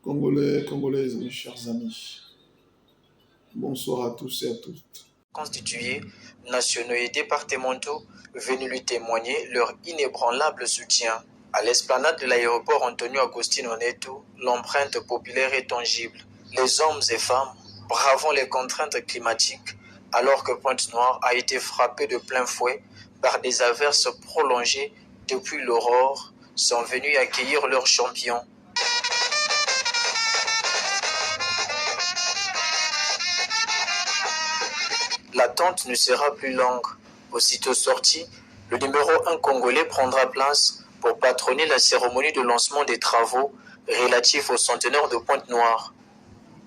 Congolais, Congolaises, mes chers amis, bonsoir à tous et à toutes. Constitués, nationaux et départementaux, venus lui témoigner leur inébranlable soutien. À l'esplanade de l'aéroport Antonio Agostino Neto, l'empreinte populaire est tangible. Les hommes et femmes, bravant les contraintes climatiques, alors que Pointe-Noire a été frappée de plein fouet par des averses prolongées depuis l'aurore, sont venus accueillir leurs champions. L'attente ne sera plus longue. Aussitôt sorti, le numéro 1 congolais prendra place pour patronner la cérémonie de lancement des travaux relatifs au centenaire de Pointe-Noire.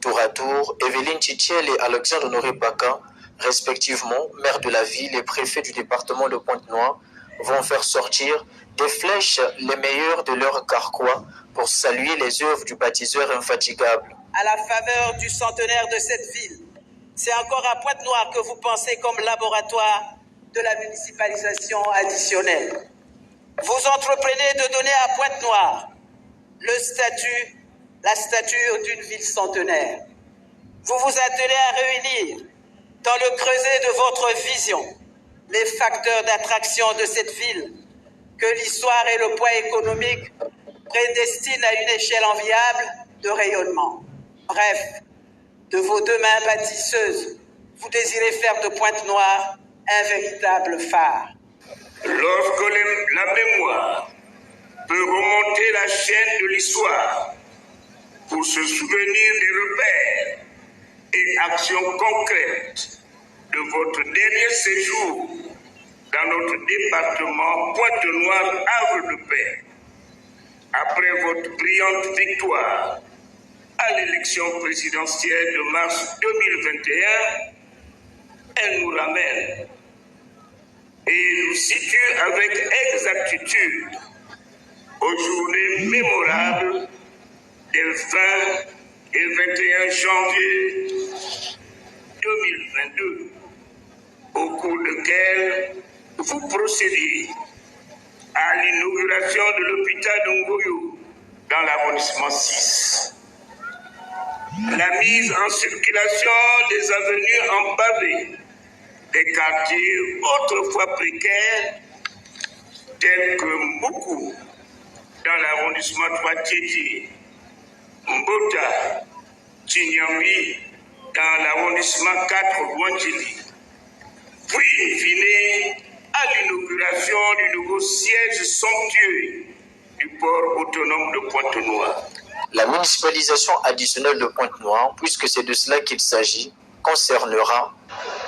Tour à tour, Evelyne Tchitchel et Alexandre Honoré Baka, respectivement maire de la ville et préfet du département de Pointe-Noire, vont faire sortir des flèches les meilleures de leur carquois pour saluer les œuvres du bâtisseur infatigable. À la faveur du centenaire de cette ville, c'est encore à Pointe-Noire que vous pensez comme laboratoire de la municipalisation additionnelle. Vous entreprenez de donner à Pointe-Noire la stature d'une ville centenaire. Vous vous attelez à réunir dans le creuset de votre vision les facteurs d'attraction de cette ville que l'histoire et le poids économique prédestinent à une échelle enviable de rayonnement. Bref, de vos deux mains bâtisseuses, vous désirez faire de Pointe-Noire un véritable phare. Lorsque la mémoire peut remonter la chaîne de l'histoire pour se souvenir des repères et actions concrètes de votre dernier séjour dans notre département Pointe-Noire, havre de paix, après votre brillante victoire à l'élection présidentielle de mars 2021, elle nous ramène et nous situe avec exactitude aux journées mémorables des 20 et 21 janvier 2022, au cours desquels vous procédez à l'inauguration de l'hôpital de Ngoyo dans l'arrondissement 6. La mise en circulation des avenues en pavé des quartiers autrefois précaires tels que Mboukou dans l'arrondissement 3 Tiédi, Mbota, Chinyambi dans l'arrondissement 4 Ouandjili, puis in fine à l'inauguration du nouveau siège somptueux du port autonome de Pointe-Noire. La municipalisation additionnelle de Pointe-Noire, puisque c'est de cela qu'il s'agit, concernera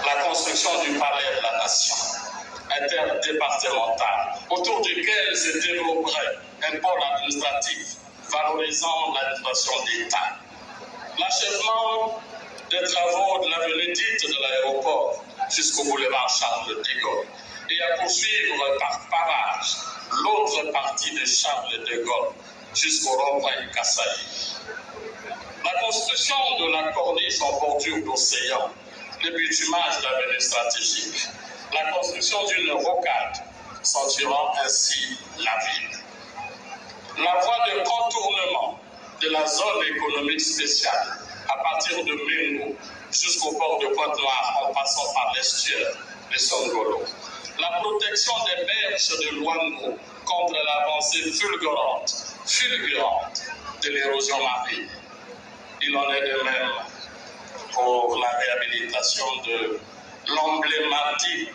la construction du palais de la nation interdépartemental, autour duquel se développerait un pôle administratif valorisant l'administration d'État. L'achèvement des travaux de l'avenue dite de l'aéroport jusqu'au boulevard Charles de Gaulle et à poursuivre par pavage l'autre partie de Charles de Gaulle jusqu'au rond-point Kassaï. La construction de la corniche en bordure d'océan, le bitumage de l'avenue stratégique, la construction d'une rocade sanctuant ainsi la ville. La voie de contournement de la zone économique spéciale à partir de Mengo jusqu'au port de Pointe-Noire en passant par l'estuaire de Songolo. La protection des berges de Luango contre l'avancée fulgurante de l'érosion marine. Il en est de même pour la réhabilitation de l'emblématique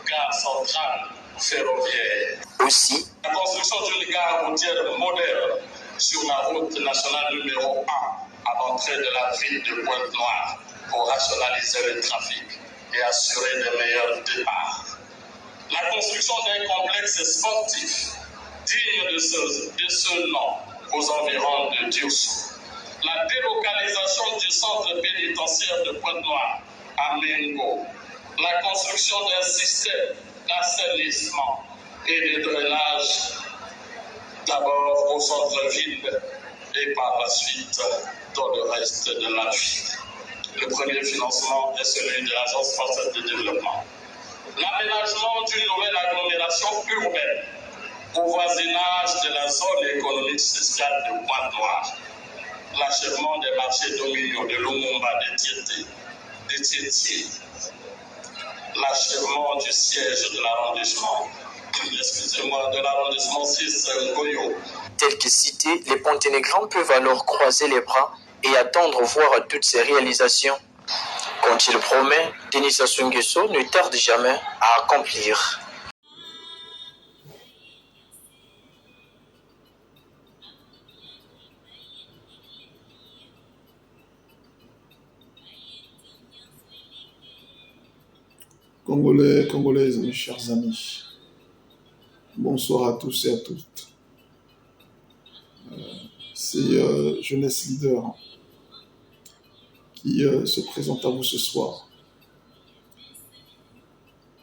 gare centrale ferroviaire. aussi La construction d'une gare routière moderne sur la route nationale numéro 1 à l'entrée de la ville de Pointe-Noire pour rationaliser le trafic et assurer de meilleurs départs. La construction d'un complexe sportif digne de ce nom aux environs de Diosso. La délocalisation du centre pénitentiaire de Pointe-Noire à Mengo. La construction d'un système d'assainissement et de drainage, d'abord au centre-ville et par la suite dans le reste de la ville. Le premier financement est celui de l'Agence française de développement. L'aménagement d'une nouvelle agglomération urbaine au voisinage de la zone économique spéciale de Pointe-Noire. L'achèvement des marchés dominiaux de Lumumba, de Tietie, l'achèvement du siège de l'arrondissement, de l'arrondissement 6 Ngoyo. Tels que cités, les Ponténégrins peuvent alors croiser les bras et attendre voir toutes ces réalisations. Quand il promet, Denis Sassou Nguesso ne tarde jamais à accomplir. Congolais, Congolaises, mes chers amis, bonsoir à tous et à toutes. C'est Jeunesse Leader qui se présente à vous ce soir.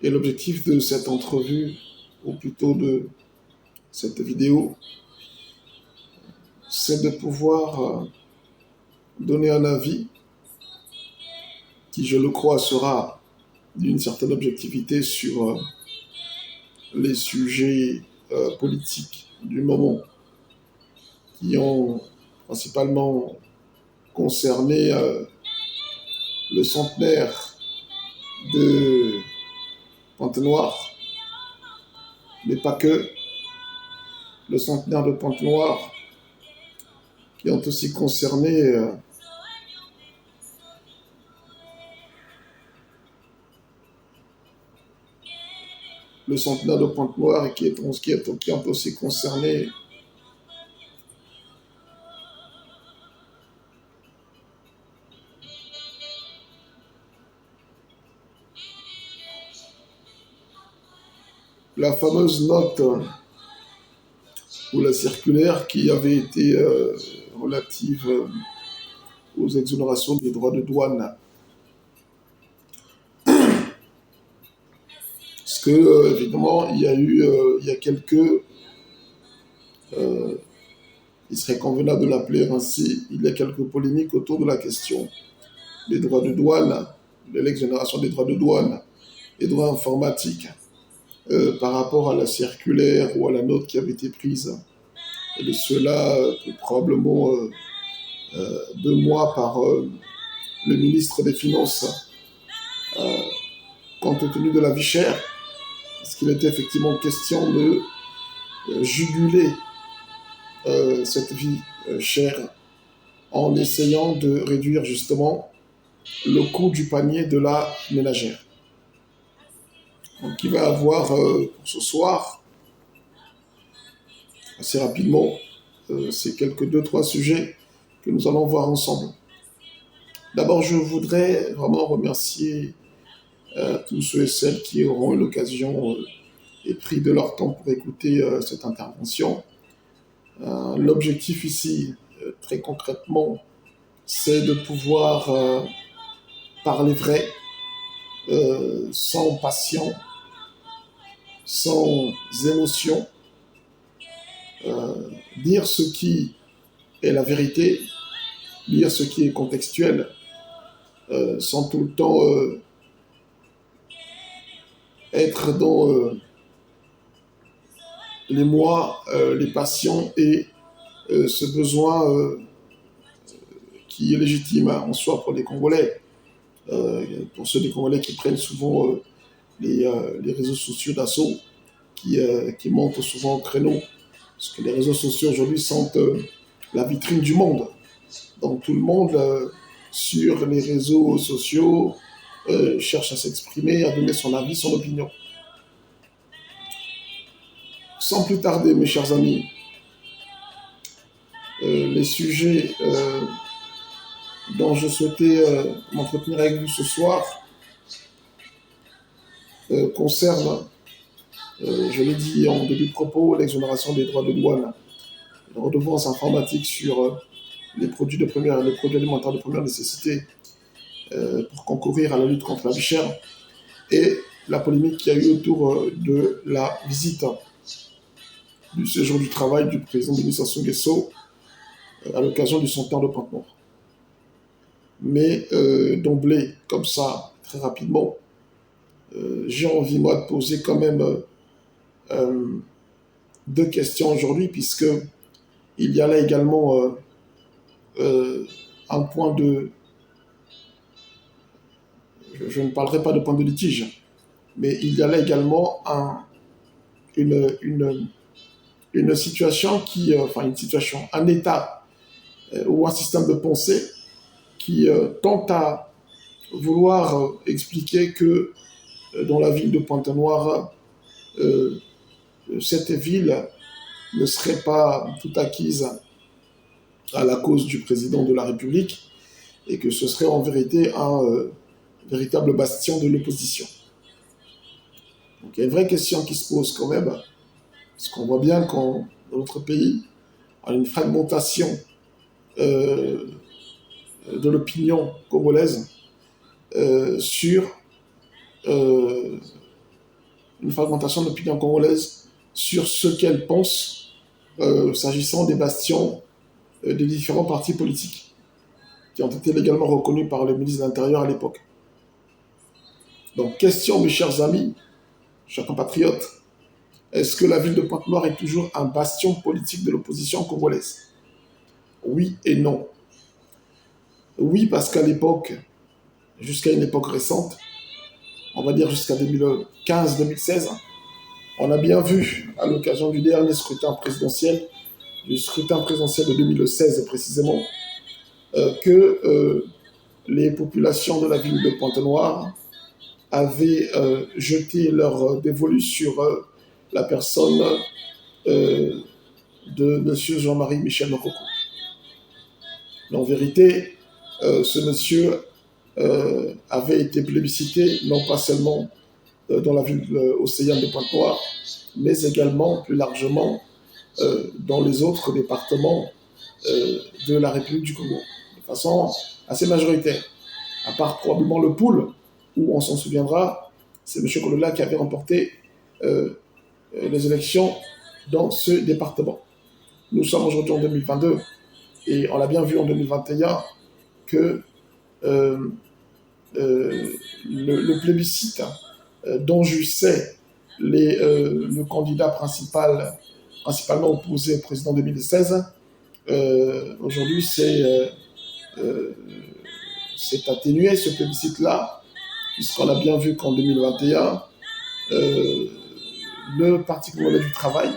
Et l'objectif de cette entrevue, ou plutôt de cette vidéo, c'est de pouvoir donner un avis qui, je le crois, sera d'une certaine objectivité sur les sujets politiques du moment qui ont principalement concerné le centenaire de Pointe-Noire, mais pas que, le centenaire de Pointe-Noire, qui ont aussi concerné le centenaire de Pointe-Noire et qui ont aussi concerné la fameuse note ou la circulaire qui avait été relative aux exonérations des droits de douane. Parce que, évidemment, il y a quelques, il serait convenable de l'appeler ainsi, il y a quelques polémiques autour de la question des droits de douane, de l'exonération des droits de douane et droits informatiques par rapport à la circulaire ou à la note qui avait été prise. Et de cela, probablement 2 mois par le ministre des Finances, compte tenu de la vie chère, parce qu'il était effectivement question de juguler cette vie chère en essayant de réduire justement le coût du panier de la ménagère. Donc il va avoir pour ce soir, assez rapidement, ces quelques 2-3 sujets que nous allons voir ensemble. D'abord, je voudrais vraiment remercier tous ceux et celles qui auront eu l'occasion et pris de leur temps pour écouter cette intervention. L'objectif ici, très concrètement, c'est de pouvoir parler vrai, sans passion, sans émotion, dire ce qui est la vérité, dire ce qui est contextuel, sans tout le temps être dans les moi, les passions et ce besoin qui est légitime en soi pour les Congolais, pour ceux des Congolais qui prennent souvent les réseaux sociaux d'assaut, qui montent souvent au créneau, parce que les réseaux sociaux aujourd'hui sont la vitrine du monde. Donc tout le monde sur les réseaux sociaux cherche à s'exprimer, à donner son avis, son opinion. Sans plus tarder, mes chers amis, les sujets dont je souhaitais m'entretenir avec vous ce soir concernent, je l'ai dit en début de propos, l'exonération des droits de douane, les redevances informatiques sur les produits alimentaires de première nécessité pour concourir à la lutte contre la vie chère et la polémique qu'il y a eu autour de la visite du séjour du travail du président Denis Sassou Nguesso à l'occasion du centenaire de Pointe-Noire. Mais d'emblée, comme ça, très rapidement, j'ai envie, moi, de poser quand même deux questions aujourd'hui, puisque il y a là également un point de... Je ne parlerai pas de point de litige, mais il y a là également une situation qui... un état ou un système de pensée qui tente à vouloir expliquer que dans la ville de Pointe-Noire, cette ville ne serait pas tout acquise à la cause du président de la République et que ce serait en vérité un véritable bastion de l'opposition. Donc il y a une vraie question qui se pose quand même, parce qu'on voit bien qu'en dans notre pays, on a une fragmentation de l'opinion congolaise sur une fragmentation de l'opinion congolaise sur ce qu'elle pense s'agissant des bastions des différents partis politiques qui ont été légalement reconnus par le ministre de l'Intérieur à l'époque. Donc, question, mes chers amis, chers compatriotes, est-ce que la ville de Pointe-Noire est toujours un bastion politique de l'opposition congolaise? Oui et non. Oui, parce qu'à l'époque, jusqu'à une époque récente, on va dire jusqu'à 2015-2016, on a bien vu, à l'occasion du dernier scrutin présidentiel, du scrutin présidentiel de 2016 précisément, que les populations de la ville de Pointe-Noire avaient jeté leur dévolu sur la personne de M. Jean-Marie Michel Mokoko. En vérité, ce monsieur avait été plébiscité, non pas seulement dans la ville océane de Pointe-Noire, mais également plus largement dans les autres départements de la République du Congo, de façon assez majoritaire, à part probablement le Poul, où on s'en souviendra, c'est M. Kolola qui avait remporté les élections dans ce département. Nous sommes aujourd'hui en 2022, et on l'a bien vu en 2021 que le plébiscite dont jouissait le candidat principalement opposé au président 2016, aujourd'hui c'est atténué ce plébiscite-là, puisqu'on a bien vu qu'en 2021, le Parti congolais du travail,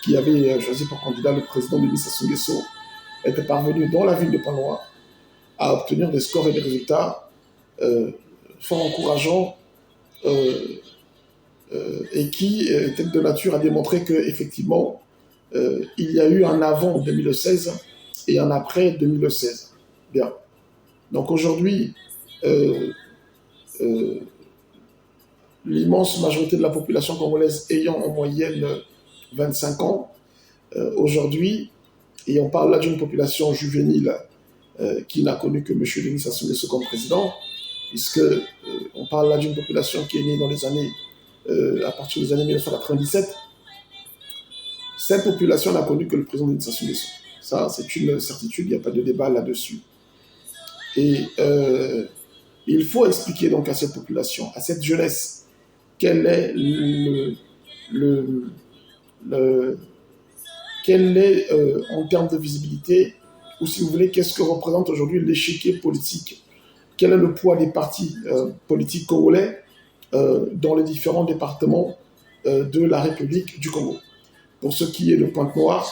qui avait choisi pour candidat le président Denis Sassou Nguesso, était parvenu dans la ville de Pointe-Noire à obtenir des scores et des résultats fort encourageants et qui étaient de nature à démontrer qu'effectivement, il y a eu un avant 2016 et un après 2016. Bien. Donc aujourd'hui, l'immense majorité de la population congolaise ayant en moyenne 25 ans, aujourd'hui, et on parle là d'une population juvénile qui n'a connu que M. Denis Sassou Nguesso comme président, puisque on parle là d'une population qui est née dans les années, à partir des années 1997. Cette population n'a connu que le président Denis Sassou Nguesso. Ça, c'est une certitude, il n'y a pas de débat là-dessus. Et il faut expliquer donc à cette population, à cette jeunesse, quel est quel est en termes de visibilité, ou si vous voulez, qu'est-ce que représente aujourd'hui l'échiquier politique? Quel est le poids des partis politiques congolais dans les différents départements de la République du Congo? Pour ce qui est de Pointe-Noire,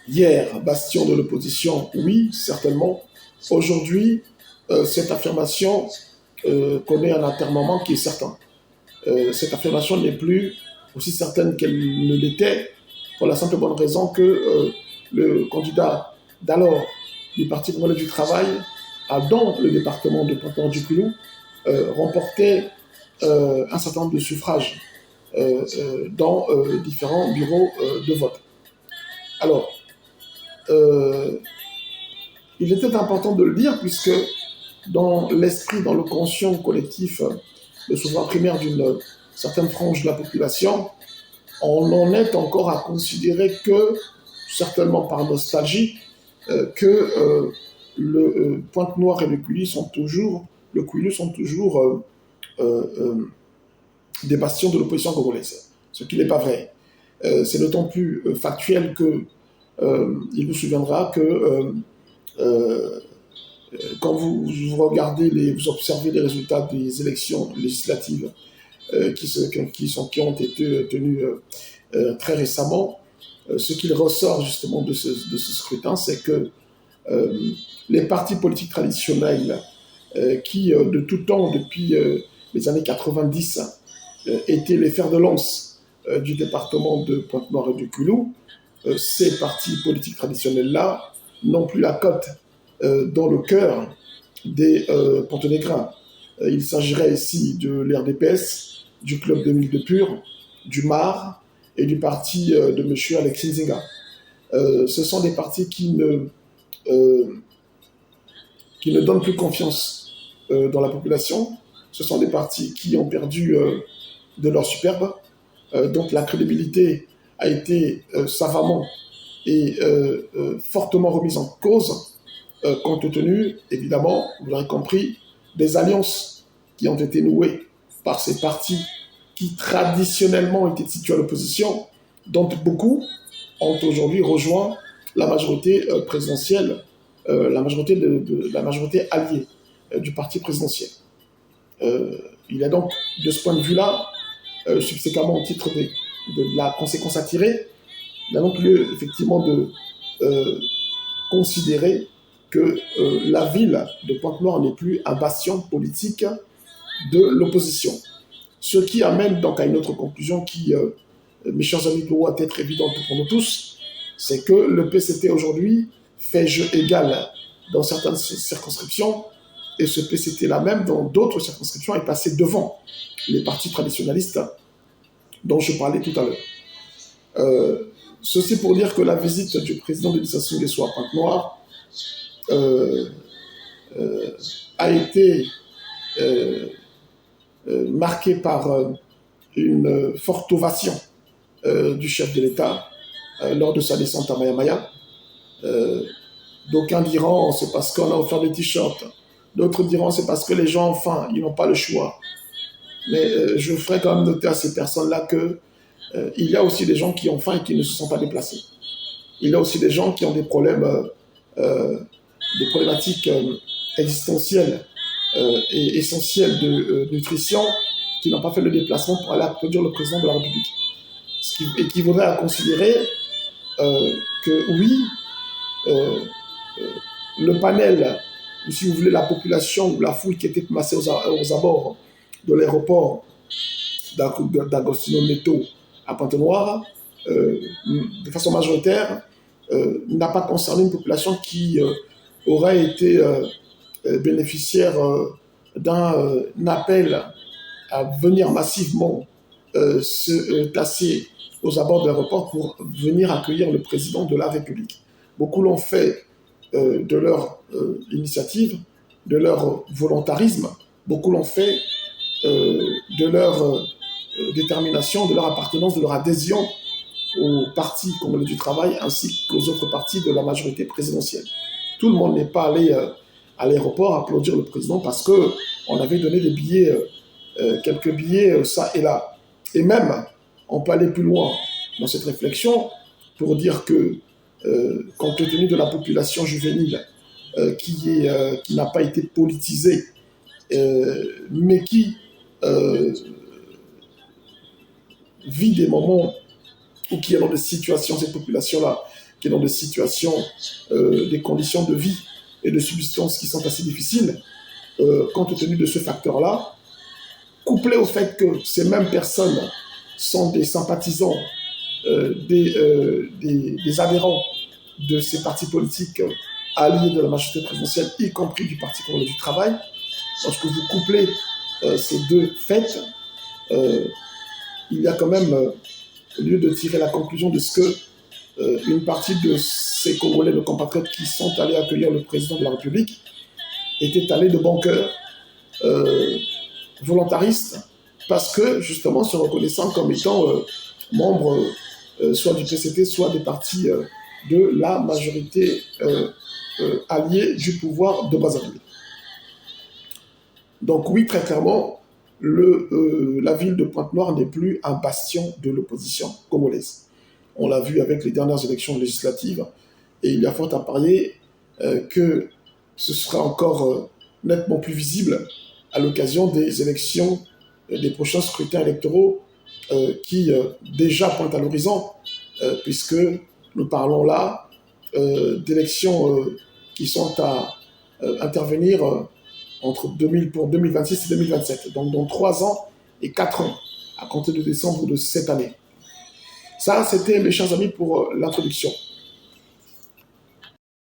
hier, bastion de l'opposition, oui, certainement. Aujourd'hui, cette affirmation connaît un atermoiement qui est certain. Cette affirmation n'est plus aussi certaine qu'elle ne l'était, pour la simple bonne raison que le candidat d'alors du Parti congolais du travail a, dans le département de Pointe-Noire-du-Pilou, remporté un certain nombre de suffrages dans différents bureaux de vote. Alors, il était important de le dire, puisque dans l'esprit, dans le conscient collectif le souverain primaire d'une certaine frange de la population, on en est encore à considérer que, certainement par nostalgie, que le Pointe-Noire et le Kouilou sont toujours des bastions de l'opposition congolaise, ce qui n'est pas vrai. C'est d'autant plus factuel que il vous souviendra que quand vous regardez, vous observez les résultats des élections législatives qui ont été tenues très récemment, ce qu'il ressort justement de ce scrutin, c'est que les partis politiques traditionnels qui, de tout temps, depuis les années 90, étaient les fers de lance du département de Pointe-Noire et du Kouilou, ces partis politiques traditionnels-là n'ont plus la cote dans le cœur des Pontenégrins. Il s'agirait ici de l'RDPS, du Club 2002 Pur, du MAR et du parti de M. Alexis Nzinga. Ce sont des partis qui ne donnent plus confiance dans la population. Ce sont des partis qui ont perdu de leur superbe, dont la crédibilité a été savamment et fortement remise en cause, compte tenu, évidemment, vous l'aurez compris, des alliances qui ont été nouées par ces partis qui traditionnellement étaient situés à l'opposition, dont beaucoup ont aujourd'hui rejoint la majorité présidentielle, la majorité alliée du parti présidentiel. Il y a donc, de ce point de vue-là, subséquemment au titre de la conséquence à tirer, il y a donc lieu effectivement de considérer que la ville de Pointe-Noire n'est plus un bastion politique de l'opposition. Ce qui amène donc à une autre conclusion qui, mes chers amis, doit être évidente pour nous tous, c'est que le PCT aujourd'hui fait jeu égal dans certaines circonscriptions, et ce PCT-là même, dans d'autres circonscriptions, est passé devant les partis traditionnalistes dont je parlais tout à l'heure. Ceci pour dire que la visite du président de Sassou Nguesso à Pointe-Noire a été marquée par une forte ovation du chef de l'État lors de sa descente à Maya-Maya. D'aucuns diront c'est parce qu'on a offert des t-shirts, d'autres diront c'est parce que les gens ont faim, ils n'ont pas le choix. Mais je ferai quand même noter à ces personnes-là que il y a aussi des gens qui ont faim et qui ne se sont pas déplacés. Il y a aussi des gens qui ont des problèmes, des problématiques existentielles et essentielles de nutrition, qui n'ont pas fait le déplacement pour aller applaudir le président de la République. Ce qui équivaudrait à considérer que oui, le panel, ou si vous voulez la population ou la foule qui était massée aux abords de l'aéroport d'Agostino Neto à Pointe-Noire, de façon majoritaire, n'a pas concerné une population qui aurait été bénéficiaire d'un appel à venir massivement se tasser aux abords de l'aéroport pour venir accueillir le président de la République. Beaucoup l'ont fait de leur initiative, de leur volontarisme, beaucoup l'ont fait de leur détermination, de leur appartenance, de leur adhésion au parti congolais du travail ainsi qu'aux autres partis de la majorité présidentielle. Tout le monde n'est pas allé à l'aéroport applaudir le président parce qu'on avait donné des billets, quelques billets ça et là. Et même, on peut aller plus loin dans cette réflexion pour dire que, compte tenu de la population juvénile qui n'a pas été politisée, mais qui vit des moments ou qui est dans des situations, cette population-là, qui est dans des situations, des conditions de vie et de subsistance qui sont assez difficiles, compte tenu de ce facteur-là, couplé au fait que ces mêmes personnes sont des sympathisants, des adhérents de ces partis politiques alliés de la majorité présidentielle, y compris du Parti congolais du travail, lorsque vous couplez ces deux faits, il y a quand même lieu de tirer la conclusion de ce que une partie de ces Congolais, nos compatriotes qui sont allés accueillir le président de la République, étaient allés de bon cœur volontaristes parce que, justement, se reconnaissant comme étant membres soit du PCT, soit des partis de la majorité alliée du pouvoir de Brazzaville. Donc oui, très clairement, la ville de Pointe-Noire n'est plus un bastion de l'opposition congolaise. On l'a vu avec les dernières élections législatives, et il y a fort à parier que ce sera encore nettement plus visible à l'occasion des élections, des prochains scrutins électoraux qui déjà pointent à l'horizon, puisque nous parlons là d'élections qui sont à intervenir pour 2026 et 2027, donc dans 3 ans et 4 ans, à compter de décembre de cette année. Ça, c'était, mes chers amis, pour l'introduction.